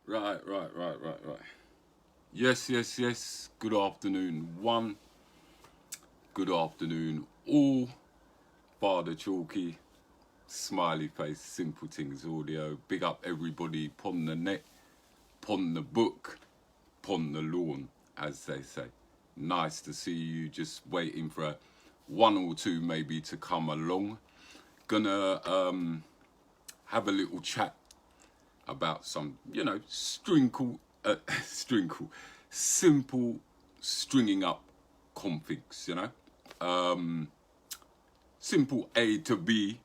Right. Yes. Good afternoon, one. Good afternoon, all. Father Chalky, Smiley Face, Simple Things Audio. Big up everybody, pon the net, pon the book, pon the lawn, as they say. Nice to see you. Just waiting for one or two maybe to come along. Gonna have a little chat about some, simple stringing up configs, simple A to B,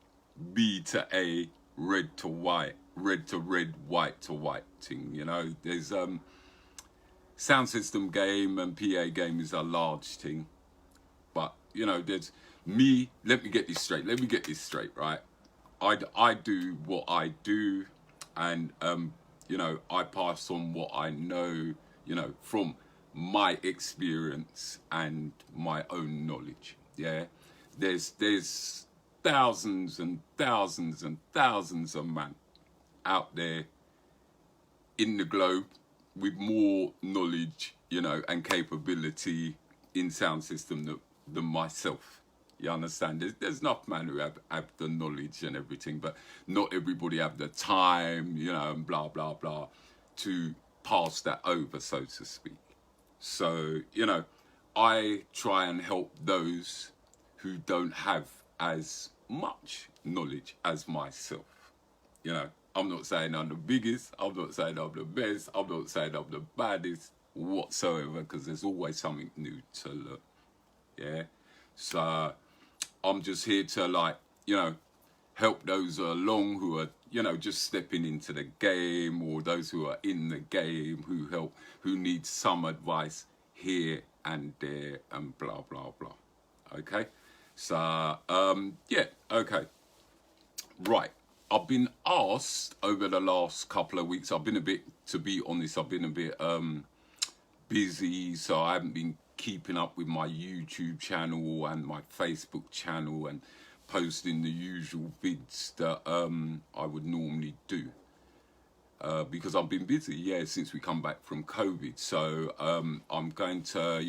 B to A, red to white, red to red, white to white thing, There's sound system game and PA game is a large thing, but there's me. Let me get this straight, right? I do what I do, and I pass on what I know, from my experience and my own knowledge. Yeah, there's thousands and thousands and thousands of men out there in the globe with more knowledge, and capability in sound system than myself. You understand? There's enough men who have the knowledge and everything, but not everybody have the time, and blah, blah, blah, to pass that over, so to speak. So, I try and help those who don't have as much knowledge as myself. I'm not saying I'm the biggest, I'm not saying I'm the best, I'm not saying I'm the baddest whatsoever, because there's always something new to learn. Yeah? So I'm just here to help those along who are, just stepping into the game, or those who are in the game who need some advice here and there and blah, blah, blah. Okay? So, okay. Right. I've been asked over the last couple of weeks, to be honest, I've been a bit busy, so I haven't been keeping up with my YouTube channel and my Facebook channel and posting the usual vids that I would normally do. Because I've been busy, since we come back from COVID. So I'm going to,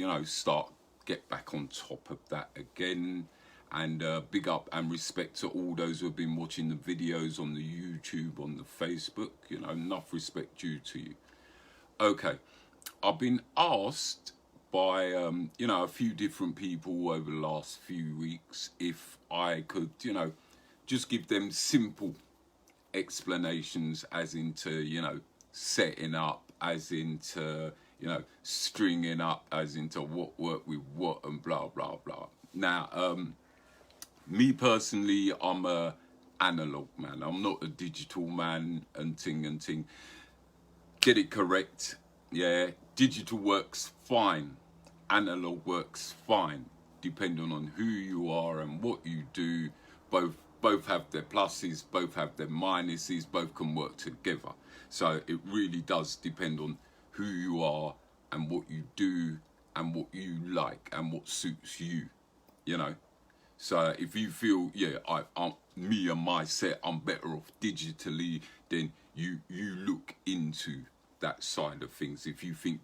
get back on top of that again. And big up and respect to all those who have been watching the videos on the YouTube, on the Facebook. Enough respect due to you. Okay, I've been asked by a few different people over the last few weeks if I could just give them simple explanations, as into setting up, as into stringing up, as into what work with what and blah blah blah. Now me personally, I'm a analog man. I'm not a digital man and ting. Get it correct. Yeah, digital works fine, analog works fine, depending on who you are and what you do. Both have their pluses, both have their minuses, both can work together. So it really does depend on who you are and what you do and what you like and what suits you. So if you feel, I'm me and my set, I'm better off digitally, then you look into that side of things. If you think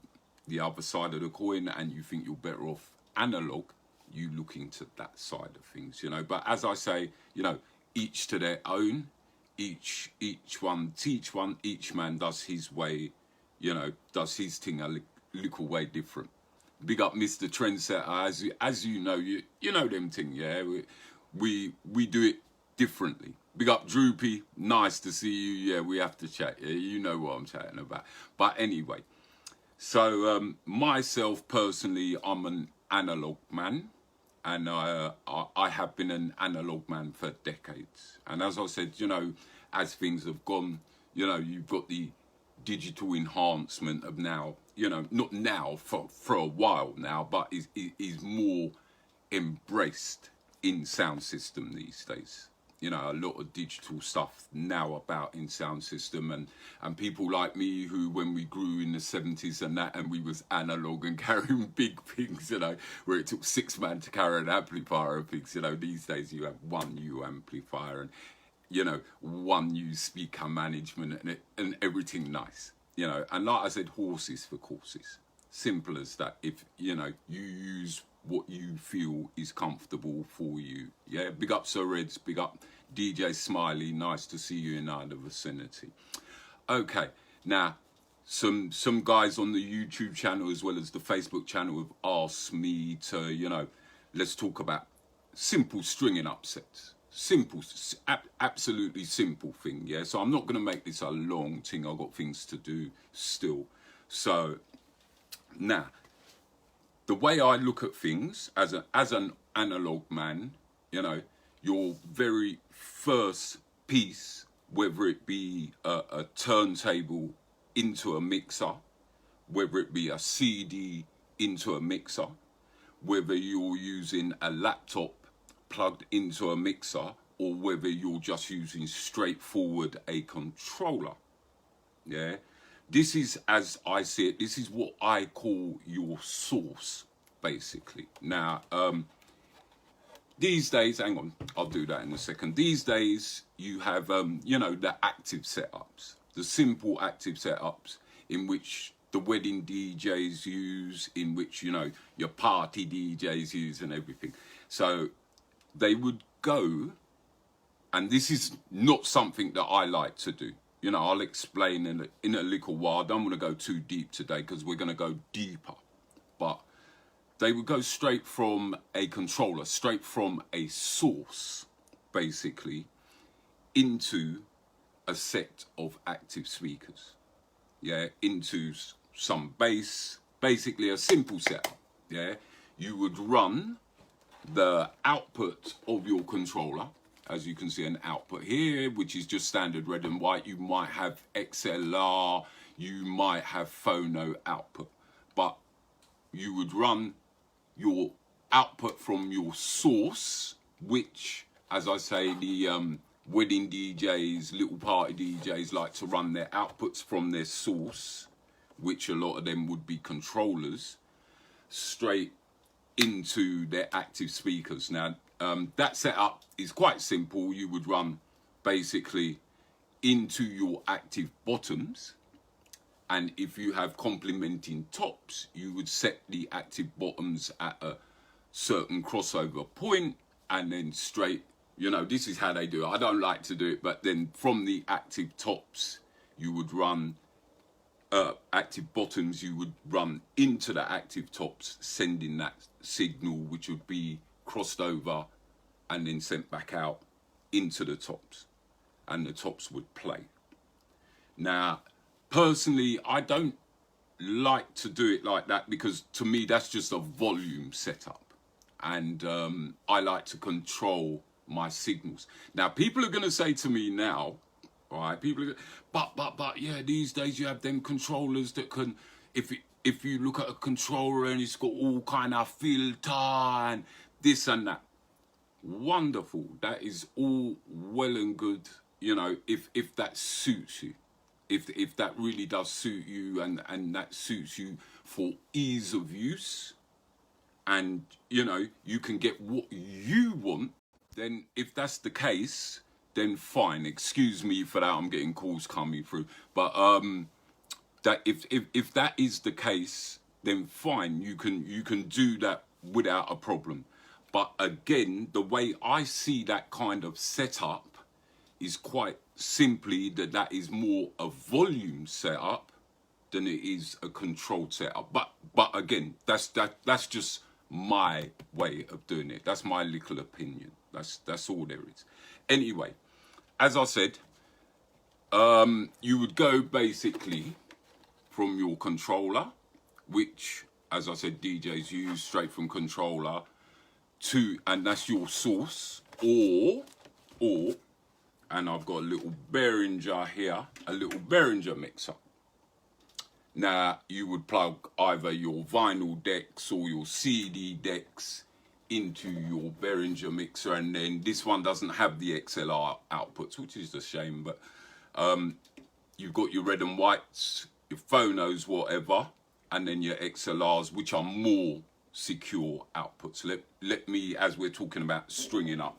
the other side of the coin and you think you're better off analog, you look into that side of things, But as I say, each to their own, each one teach one, each man does his way, does his thing a little way different. Big up Mr. Trendsetter, as you know, you know them thing, yeah. We do it differently. Big up Droopy, nice to see you. Yeah, we have to chat. Yeah, you know what I'm chatting about. But anyway, so myself personally, I'm an analog man, and I have been an analog man for decades. And as I said, as things have gone, you've got the digital enhancement of now, not now, for a while now, but is more embraced in sound system these days. A lot of digital stuff now about in sound system, and people like me who, when we grew in the 70s and that, and we was analog and carrying big things, where it took 6 men to carry an amplifier and things, these days you have one new amplifier and one new speaker management and everything nice. you know, and like I said, horses for courses. Simple as that. If, you know, you use what you feel is comfortable for you. Yeah, big up Sir Reds, big up DJ Smiley, nice to see you in either vicinity. Okay, now some guys on the YouTube channel as well as the Facebook channel have asked me to, you know, let's talk about simple stringing upsets. Simple, absolutely simple thing, yeah? So I'm not going to make this a long thing. I've got things to do still. So now, the way I look at things as an analog man, you know, your very first piece, whether it be a turntable into a mixer, whether it be a CD into a mixer, whether you're using a laptop plugged into a mixer, or whether you're just using straightforward a controller, yeah, this is, as I see it, this is what I call your source, basically. Now, these days, hang on, I'll do that in a second. These days, you have, you know, the active setups, the simple active setups in which the wedding DJs use, in which, you know, your party DJs use and everything. So they would go, and this is not something that I like to do. You know, I'll explain in a little while. I don't want to go too deep today because we're going to go deeper. But they would go straight from a controller, straight from a source, basically, into a set of active speakers. Yeah, into some bass, basically a simple setup. Yeah, you would run the output of your controller, as you can see an output here, which is just standard red and white. You might have XLR, you might have phono output, but you would run your output from your source, which, as I say, the wedding DJs, little party DJs like to run their outputs from their source, which a lot of them would be controllers, straight into their active speakers. Now, that setup is quite simple. You would run basically into your active bottoms, and if you have complementing tops, you would set the active bottoms at a certain crossover point, and then straight, you know, this is how they do it. I don't like to do it, but then from the active tops, you would run active bottoms, you would run into the active tops, sending that signal, which would be crossed over and then sent back out into the tops, and the tops would play. Now, personally, I don't like to do it like that because to me that's just a volume setup, and I like to control my signals. Now, people are going to say to me now, all right, people are, but yeah, these days you have them controllers that can, if you look at a controller and it's got all kind of filter and this and that, wonderful, that is all well and good, you know, if that suits you, if that really does suit you, and that suits you for ease of use, and you know you can get what you want, then if that's the case, then fine. Excuse me for that, I'm getting calls coming through, but that if that is the case, then fine, you can do that without a problem. But again, the way I see that kind of setup is quite simply that is more a volume setup than it is a controlled setup. But again, that's just my way of doing it. That's my little opinion. That's all there is. Anyway, as I said, you would go basically from your controller, which, as I said, DJs use straight from controller to, and that's your source, or, and I've got a little Behringer here, a little Behringer mixer. Now, you would plug either your vinyl decks or your CD decks into your Behringer mixer, and then this one doesn't have the XLR outputs, which is a shame, but you've got your red and whites, your phonos, whatever, and then your XLRs, which are more secure outputs. Let me, as we're talking about stringing up,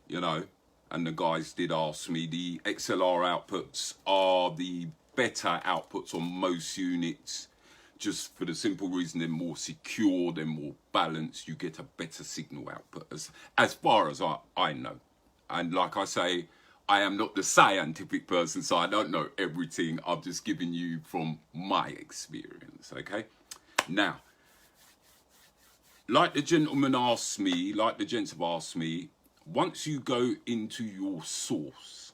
you know, and the guys did ask me, the XLR outputs are the better outputs on most units, just for the simple reason they're more secure, they're more balanced, you get a better signal output, as far as I know. And like I say, I am not the scientific person, so I don't know everything. I'm just giving you from my experience, okay? Now, like the gentleman asked me, like the gents have asked me, once you go into your source,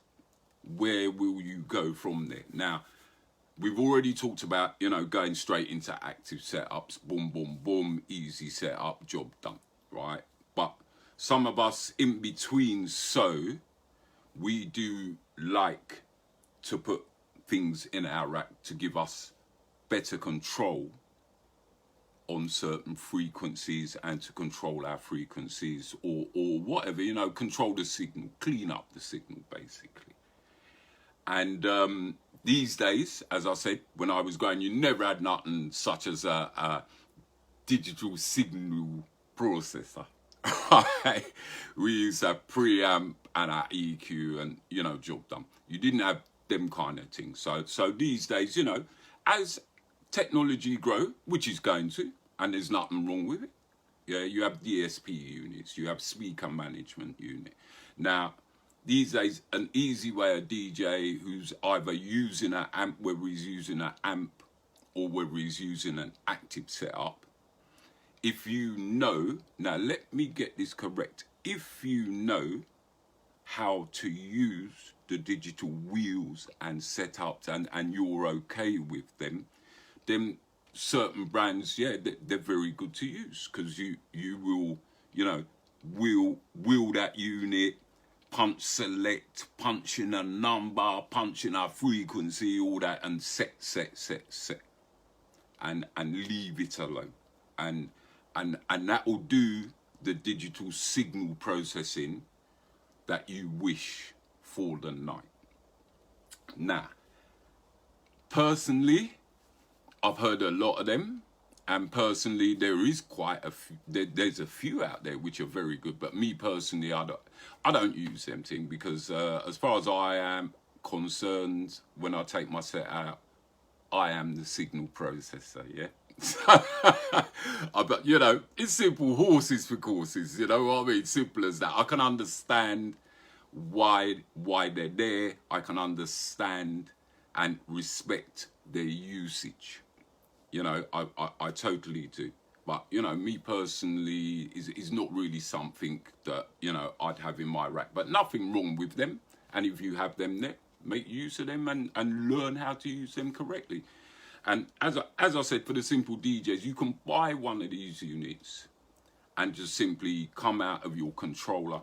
where will you go from there? Now, we've already talked about, you know, going straight into active setups, boom, boom, boom, easy setup, job done, right? But some of us in between, so we do like to put things in our rack to give us better control on certain frequencies and to control our frequencies or whatever, you know, control the signal, clean up the signal basically. And these days, as I said, when I was growing, you never had nothing such as a digital signal processor. We used a preamp and our EQ and, you know, job done. You didn't have them kind of things. So these days, you know, as technology grow, which is going to, and there's nothing wrong with it. Yeah, you have DSP units, you have speaker management unit. Now, these days, an easy way a DJ who's either using an amp, whether he's using an amp or whether he's using an active setup, if you know, now let me get this correct, if you know how to use the digital wheels and setups and you're okay with them, then certain brands, yeah, they're very good to use, because you will, you know, wheel that unit, punch select, punch in a number, punch in a frequency, all that, and set, and leave it alone, and that will do the digital signal processing that you wish for the night. Now, personally, I've heard a lot of them, and personally, there is quite a few. There's a few out there which are very good, but me personally, I don't use them thing, because as far as I am concerned, when I take my set out, I am the signal processor. Yeah. But you know, it's simple, horses for courses. You know what I mean? Simple as that. I can understand why they're there. I can understand and respect their usage. You know, I totally do. But, you know, me personally is not really something that, you know, I'd have in my rack. But nothing wrong with them. And if you have them there, make use of them and learn how to use them correctly. And as I said, for the simple DJs, you can buy one of these units and just simply come out of your controller,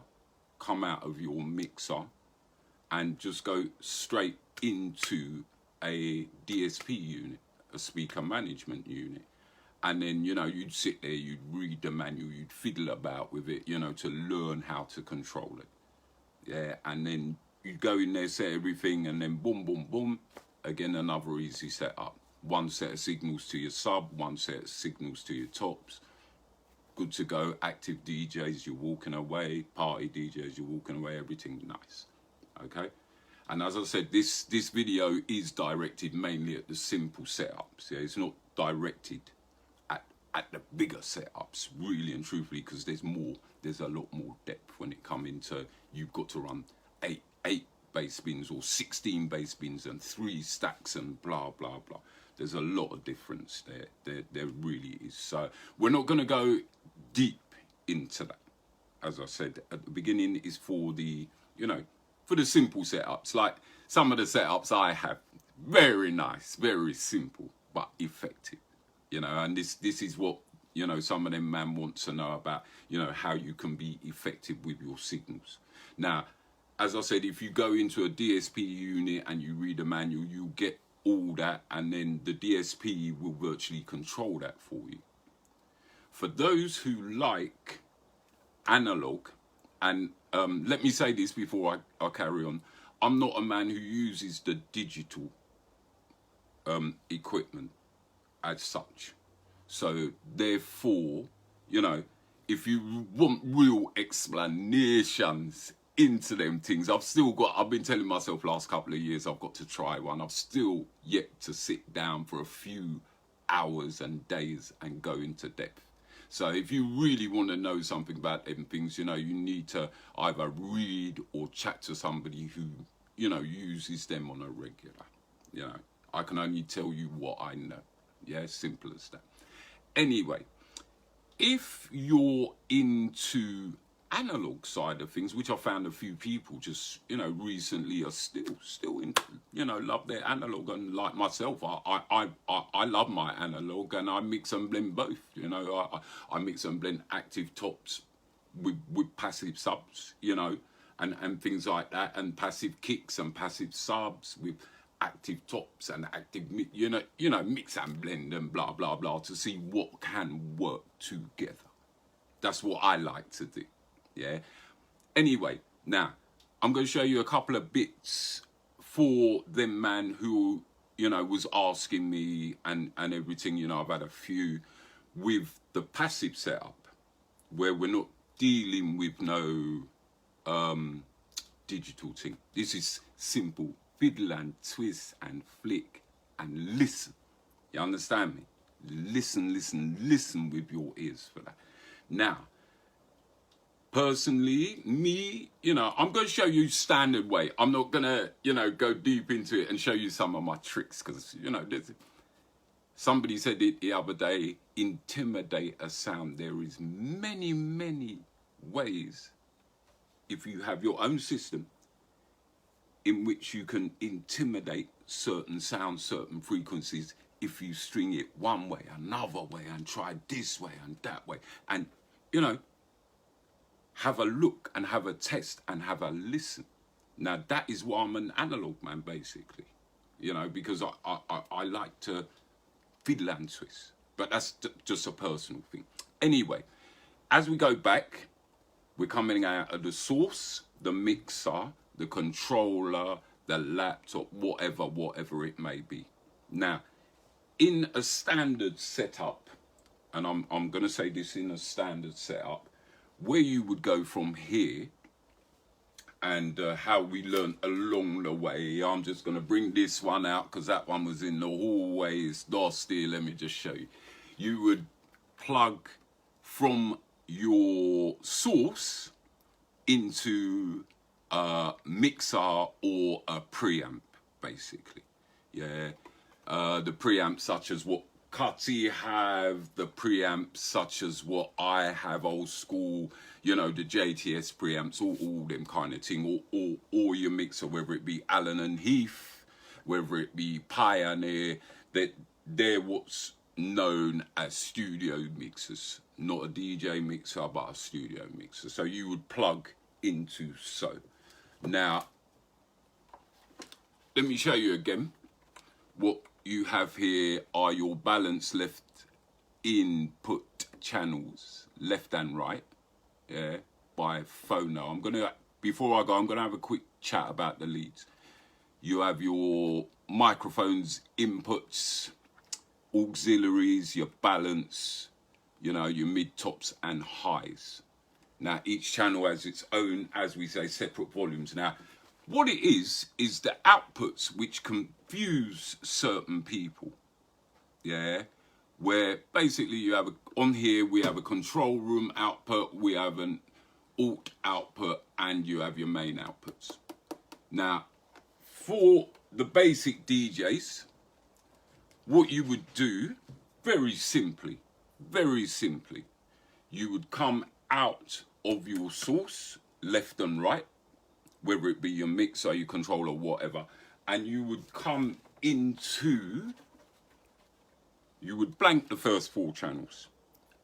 come out of your mixer, and just go straight into a DSP unit, a speaker management unit. And then, you know, you'd sit there, you'd read the manual, you'd fiddle about with it, you know, to learn how to control it. Yeah, and then you'd go in there, set everything, and then boom, boom, boom, again, another easy setup. One set of signals to your sub, one set of signals to your tops. Good to go. Active DJs, you're walking away. Party DJs, you're walking away. Everything nice. Okay? And as I said, this video is directed mainly at the simple setups. Yeah? It's not directed at the bigger setups, really and truthfully, because there's a lot more depth when it comes into, you've got to run eight bass bins or 16 bass bins and 3 stacks and blah, blah, blah. There's a lot of difference there. There really is. So we're not going to go deep into that. As I said at the beginning, is for the, you know, for the simple setups. Like some of the setups I have, very nice, very simple, but effective. You know, and this is what, you know, some of them man wants to know about, you know, how you can be effective with your signals. Now, as I said, if you go into a DSP unit and you read a manual, you get all that, and then the DSP will virtually control that for you. For those who like analog, and let me say this before I carry on, I'm not a man who uses the digital equipment as such. So therefore, you know, if you want real explanations into them things. I've been telling myself last couple of years I've got to try one. I've still yet to sit down for a few hours and days and go into depth. So if you really want to know something about them things, you need to either read or chat to somebody who, uses them on a regular. I can only tell you what I know. Yeah, simple as that. Anyway, if you're into analog side of things, which I found a few people just, recently are still in, love their analog, and like myself, I love my analog, and I mix and blend both. I mix and blend active tops with passive subs, and things like that, and passive kicks and passive subs with active tops and active, mix and blend and blah blah blah to see what can work together. That's what I like to do. Yeah. Anyway, now I'm going to show you a couple of bits for them man who was asking me and everything. I've had a few with the passive setup where we're not dealing with no digital thing. This is simple fiddle and twist and flick and listen. You understand me? Listen with your ears for that. Now, personally, me, I'm going to show you standard way. I'm not going to, go deep into it and show you some of my tricks because, somebody said it the other day, intimidate a sound. There is many ways, if you have your own system, in which you can intimidate certain sounds, certain frequencies, if you string it one way, another way, and try this way and that way. And, have a look and have a test and have a listen. Now, that is why I'm an analog man, basically. Because I like to fiddle and twist. But that's just a personal thing. Anyway, as we go back, we're coming out of the source, the mixer, the controller, the laptop, whatever it may be. Now, in a standard setup, and I'm going to say this in a standard setup, where you would go from here and how we learned along the way. I'm just going to bring this one out because that one was in the hallway. It's dusty. Let me just show you. You would plug from your source into a mixer or a preamp, basically. Yeah. The preamp such as what Cutty have, the preamps such as what I have, old school, the JTS preamps, all them kind of thing, or your mixer, whether it be Allen and Heath, whether it be Pioneer, that they're what's known as studio mixers, not a DJ mixer, but a studio mixer. So you would plug into so. Now, let me show you again. What you have here are your balanced left input channels, left and right, yeah, by phono. Before I go, I'm gonna have a quick chat about the leads. You have your microphones, inputs, auxiliaries, your balance, your mid, tops and highs. Now, each channel has its own, as we say, separate volumes. Now, what it is the outputs which confuse certain people, yeah? Where basically you have, on here we have a control room output, we have an alt output, and you have your main outputs. Now, for the basic DJs, what you would do, very simply, you would come out of your source, left and right, whether it be your mixer, your controller, whatever, and you would come into, you would blank the first 4 channels,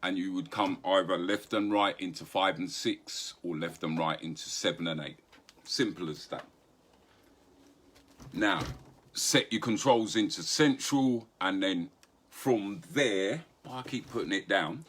and you would come either left and right into 5 and 6, or left and right into 7 and 8. Simple as that. Now, set your controls into central, and then from there, I keep putting it down,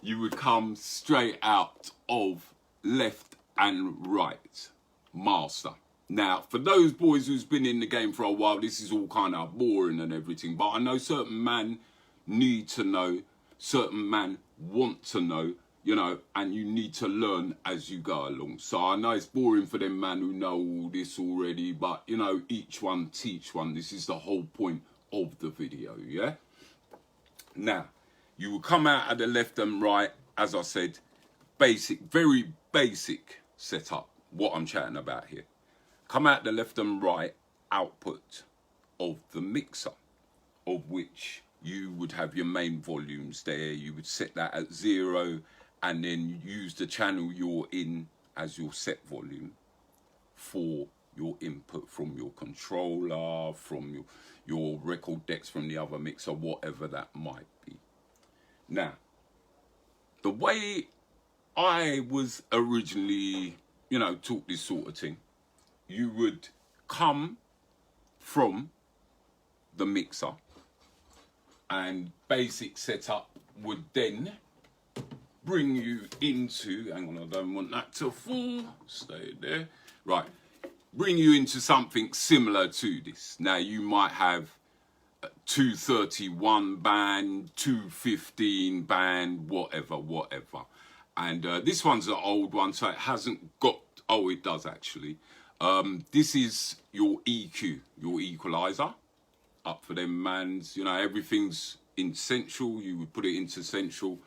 you would come straight out of left and right, master. Now, for those boys who's been in the game for a while, this is all kind of boring and everything, but I know certain man need to know, certain man want to know, you know, and you need to learn as you go along. So I know it's boring for them man who know all this already, but you know, each one teach one. This is the whole point of the video, yeah? Now, you will come out at the left and right, as I said, basic, very basic setup, what I'm chatting about here. Come out the left and right output of the mixer, of which you would have your main volumes there. You would set that at 0 and then use the channel you're in as your set volume for your input from your controller, from your record decks from the other mixer, whatever that might be. Now, the way I was originally, you know, taught this sort of thing, you would come from the mixer and basic setup would then bring you into, hang on, I don't want that to fall, stay there, right, bring you into something similar to this. Now you might have a 231 band, 215 band, whatever. And this one's an old one, so it hasn't got, oh, it does actually. This is your EQ, your equalizer, up for them mans. You know, everything's in central. You would put it into central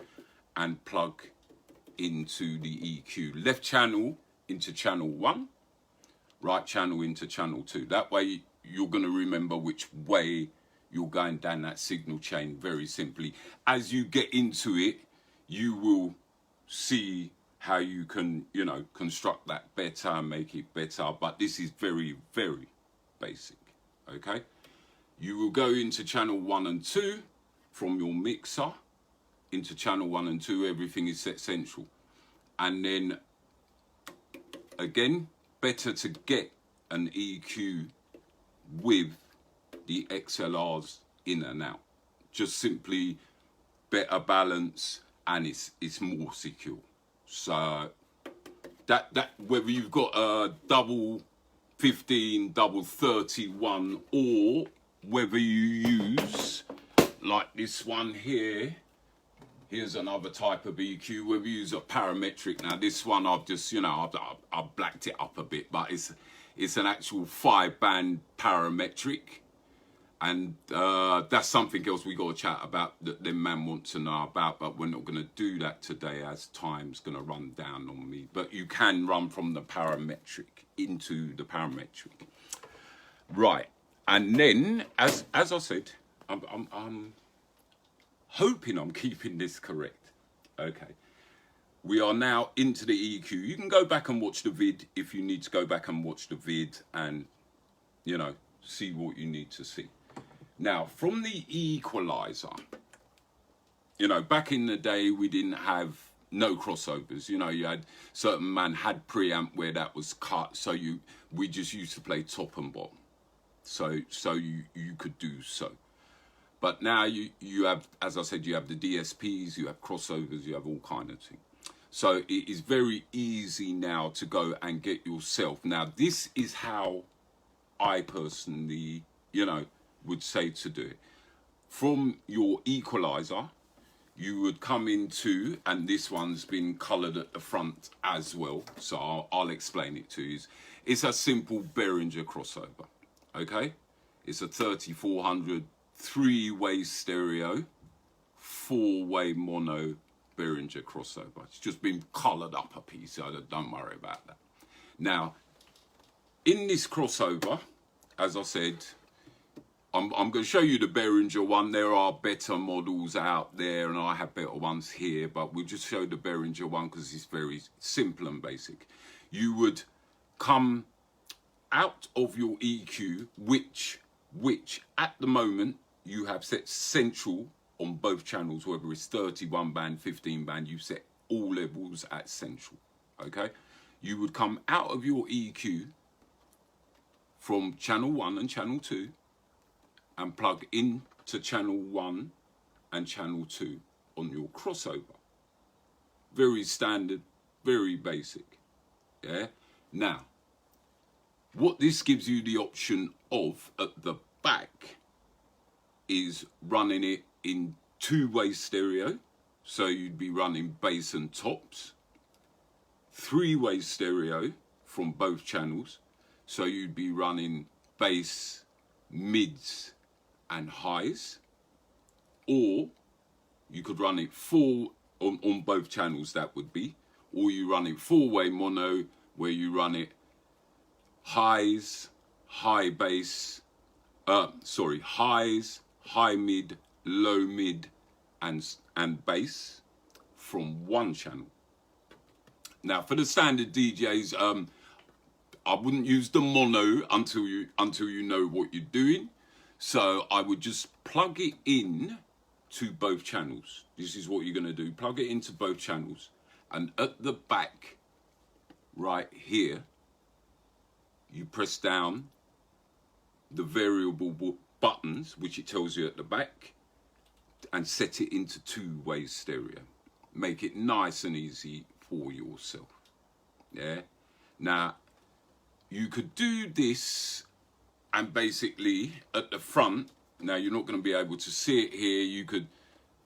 and plug into the EQ. Left channel into channel 1, right channel into channel 2. That way you're going to remember which way you're going down that signal chain very simply. As you get into it, you will see how you can, you know, construct that better and make it better. But this is very, very basic, okay? You will go into channel 1 and 2 from your mixer into channel 1 and 2. Everything is set central. And then, again, better to get an EQ with the XLRs in and out. Just simply better balance, and it's more secure. So that whether you've got a double 15, double 31, or whether you use like this one here, here's another type of EQ, whether you use a parametric. Now this one I've just, you know, I've blacked it up a bit, but it's an actual 5-band parametric. And that's something else we got to chat about that the man wants to know about, but we're not going to do that today as time's going to run down on me. But you can run from the parametric into the parametric. Right. And then, as I said, I'm hoping I'm keeping this correct. Okay. We are now into the EQ. You can go back and watch the vid if you need to go back and watch the vid and, you know, see what you need to see. Now, from the equalizer, you know, back in the day, we didn't have no crossovers. You know, you had certain man had preamp where that was cut. So we just used to play top and bottom. So you could do so. But now you have, as I said, you have the DSPs, you have crossovers, you have all kind of things. So it is very easy now to go and get yourself. Now, this is how I personally, you know, would say to do it. From your equalizer, you would come into, and this one's been colored at the front as well, so I'll explain it to you. It's a simple Behringer crossover, okay? It's a 3400 3-way stereo, 4-way mono Behringer crossover. It's just been colored up a piece, so don't worry about that. Now, in this crossover, as I said, I'm going to show you the Behringer one. There are better models out there, and I have better ones here, but we'll just show the Behringer one because it's very simple and basic. You would come out of your EQ, which at the moment you have set central on both channels, whether it's 31 band, 15 band, you set all levels at central, okay? You would come out of your EQ from channel 1 and channel 2 and plug into channel 1 and channel 2 on your crossover. Very standard, very basic, yeah? Now, what this gives you the option of at the back is running it in 2-way stereo. so you'd be running bass and tops. Three-way stereo from both channels, so you'd be running bass, mids and highs. Or you could run it full on both channels, that would be. Or you run it four-way mono, where you run it highs, high bass, highs, high mid, low mid, and bass from one channel. Now, for the standard DJs, I wouldn't use the mono until you know what you're doing. So I would just plug it in to both channels. This is what you're going to do. Plug it into both channels. And at the back, right here, you press down the variable buttons, which it tells you at the back, and set it into two-way stereo. Make it nice and easy for yourself. Yeah. Now, you could do this, and basically at the front, now you're not going to be able to see it here, you could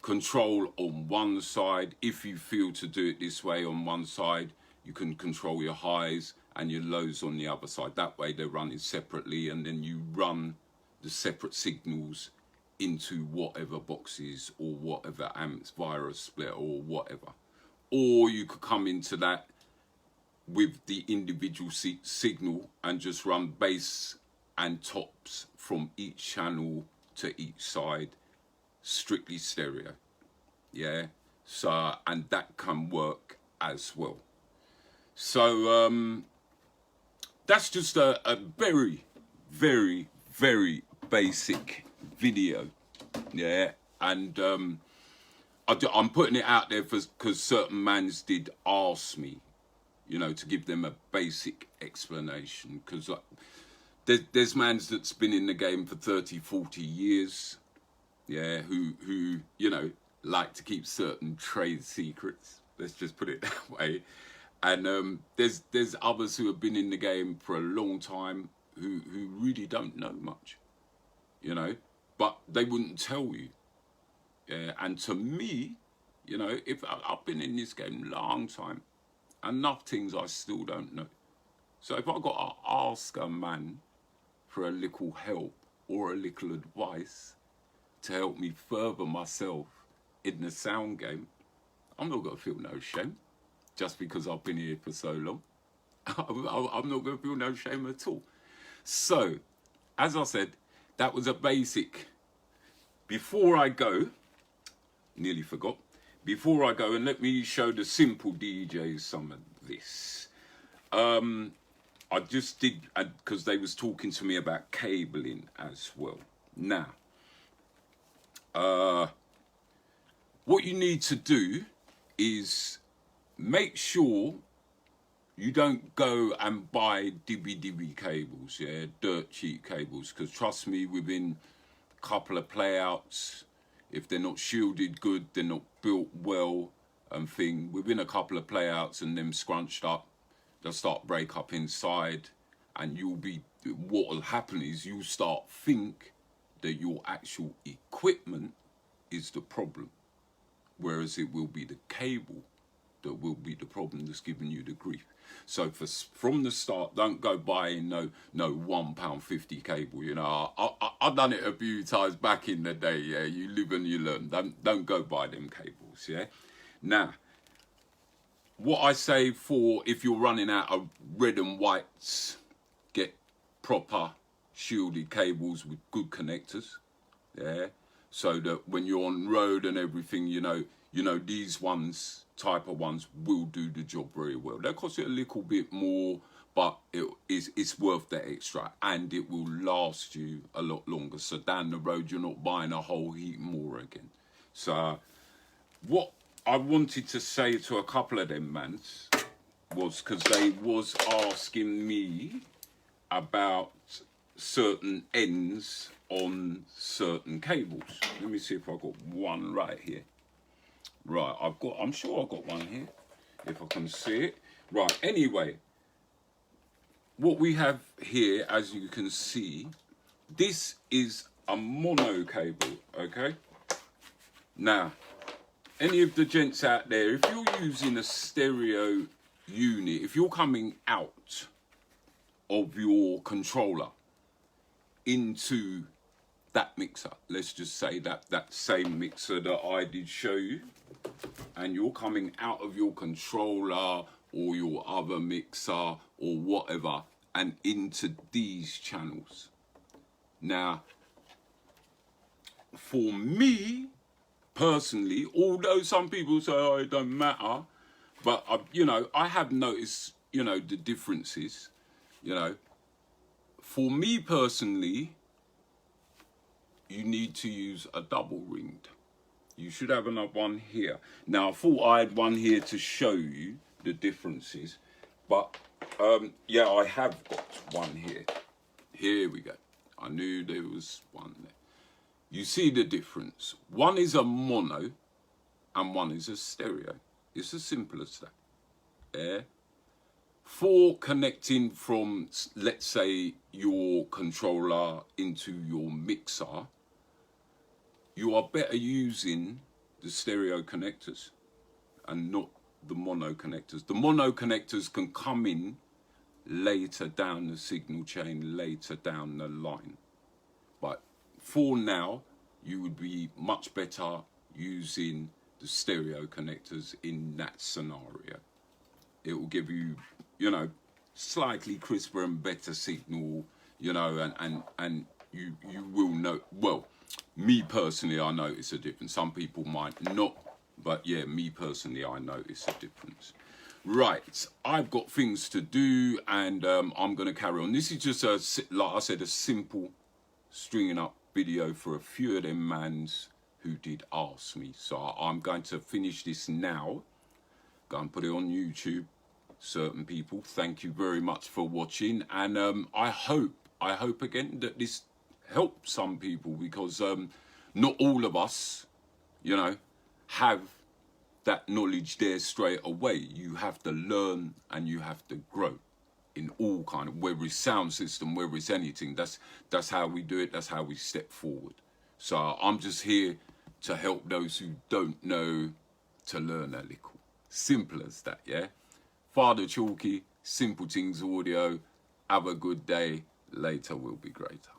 control on one side. If you feel to do it this way on one side, you can control your highs and your lows on the other side. That way they're running separately, and then you run the separate signals into whatever boxes or whatever amps via a split or whatever. Or you could come into that with the individual signal and just run bass and tops from each channel to each side, strictly stereo. Yeah, so, and that can work as well. So that's just a very, very, very basic video. Yeah, and I'm putting it out there because certain mans did ask me, you know, to give them a basic explanation, because there's mans that's been in the game for 30, 40 years, yeah, who you know, like to keep certain trade secrets, let's just put it that way. And there's others who have been in the game for a long time who really don't know much, you know, but they wouldn't tell you. Yeah, and to me, you know, if I've been in this game a long time, enough things I still don't know. So if I've got to ask a man for a little help or a little advice to help me further myself in the sound game, I'm not going to feel no shame just because I've been here for so long. I'm not going to feel no shame at all. So, as I said, that was a basic. Before I go, nearly forgot, before I go, and let me show the simple DJs some of this. I just did, because they was talking to me about cabling as well. Now, what you need to do is make sure you don't go and buy dibby cables, yeah, dirt cheap cables, because trust me, within a couple of playouts, if they're not shielded good, they're not built well and thing, within a couple of playouts and them scrunched up, they'll start break up inside, and what will happen is you'll start think that your actual equipment is the problem, whereas it will be the cable that will be the problem that's giving you the grief. So from the start, don't go buying no £1.50 cable. You know, I've done it a few times back in the day. Yeah, you live and you learn. Don't go buy them cables. Yeah. Now, what I say for if you're running out of red and whites, get proper shielded cables with good connectors. Yeah. So that when you're on road and everything, you know these type of ones will do the job very well. They'll cost you a little bit more, but it's worth the extra, and it will last you a lot longer. So down the road, you're not buying a whole heap more again. So what I wanted to say to a couple of them mans was, because they was asking me about certain ends on certain cables. Let me see if I've got one right here. Right, I'm sure I've got one here, if I can see it. Right, anyway, what we have here, as you can see, this is a mono cable, okay? Now, any of the gents out there, if you're using a stereo unit, if you're coming out of your controller into that mixer, let's just say that same mixer that I did show you, and you're coming out of your controller or your other mixer or whatever and into these channels. Now, for me personally, although some people say, oh, it don't matter, but you know, I have noticed, you know, the differences. You know, for me personally, you need to use a double ringed. You should have another one here. Now, I thought I had one here to show you the differences, but yeah, I have got one here. Here we go. I knew there was one there. You see the difference. One is a mono and one is a stereo. It's as simple as that. Yeah. For connecting from, let's say, your controller into your mixer, you are better using the stereo connectors and not the mono connectors. The mono connectors can come in later down the signal chain, later down the line. But for now, you would be much better using the stereo connectors in that scenario. It will give you, you know, slightly crisper and better signal, you know, and you will know. Well, me personally, I notice a difference. Some people might not, but yeah, me personally, I notice a difference. Right, I've got things to do, and I'm going to carry on. This is just, like I said, a simple stringing up video for a few of them mans who did ask me. So I'm going to finish this now. Go and put it on YouTube. Certain people, thank you very much for watching, and I hope again that this helps some people, because not all of us, you know, have that knowledge there straight away. You have to learn and you have to grow in all kind of, whether it's sound system, whether it's anything. That's how we do it. That's how we step forward. So I'm just here to help those who don't know to learn a little. Simple as that, yeah? Father Chalky, Simple Things Audio. Have a good day. Later will be greater.